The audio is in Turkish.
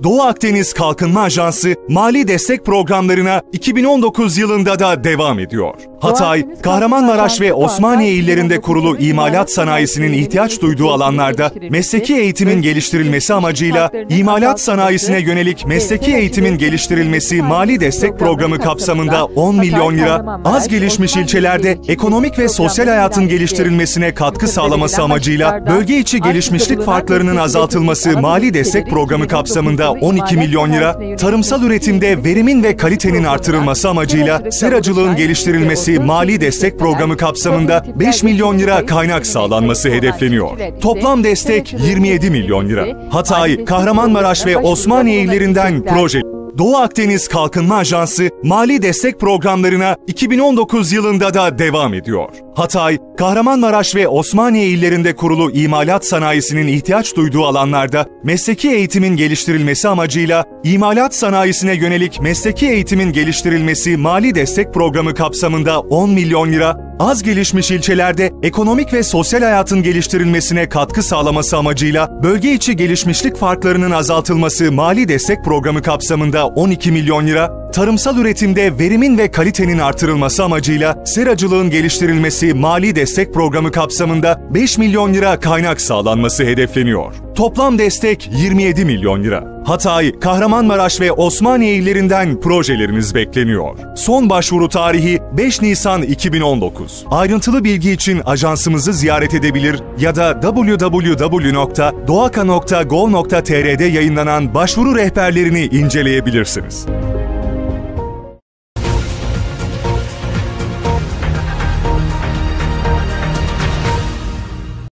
Doğu Akdeniz Kalkınma Ajansı mali destek programlarına 2019 yılında da devam ediyor. Hatay, Kahramanmaraş ve Osmaniye illerinde kurulu imalat sanayisinin ihtiyaç duyduğu alanlarda mesleki eğitimin geliştirilmesi amacıyla imalat sanayisine yönelik mesleki eğitimin geliştirilmesi mali destek programı kapsamında 10 milyon lira, az gelişmiş ilçelerde ekonomik ve sosyal hayatın geliştirilmesine katkı sağlaması amacıyla bölge içi gelişmişlik farklarının azaltılması mali destek programı kapsamında 12 milyon lira, tarımsal üretimde verimin ve kalitenin artırılması amacıyla seracılığın geliştirilmesi mali destek programı kapsamında 5 milyon lira kaynak sağlanması hedefleniyor. Toplam destek 27 milyon lira. Hatay, Kahramanmaraş ve Osmaniye illerinden proje. Doğu Akdeniz Kalkınma Ajansı mali destek programlarına 2019 yılında da devam ediyor. Hatay, Kahramanmaraş ve Osmaniye illerinde kurulu imalat sanayisinin ihtiyaç duyduğu alanlarda mesleki eğitimin geliştirilmesi amacıyla imalat sanayisine yönelik mesleki eğitimin geliştirilmesi mali destek programı kapsamında 10 milyon lira, az gelişmiş ilçelerde ekonomik ve sosyal hayatın geliştirilmesine katkı sağlaması amacıyla bölge içi gelişmişlik farklarının azaltılması mali destek programı kapsamında 12 milyon lira, tarımsal üretimde verimin ve kalitenin artırılması amacıyla seracılığın geliştirilmesi mali destek programı kapsamında 5 milyon lira kaynak sağlanması hedefleniyor. Toplam destek 27 milyon lira. Hatay, Kahramanmaraş ve Osmaniye illerinden projeleriniz bekleniyor. Son başvuru tarihi 5 Nisan 2019. Ayrıntılı bilgi için ajansımızı ziyaret edebilir ya da www.doaka.gov.tr'de yayınlanan başvuru rehberlerini inceleyebilirsiniz.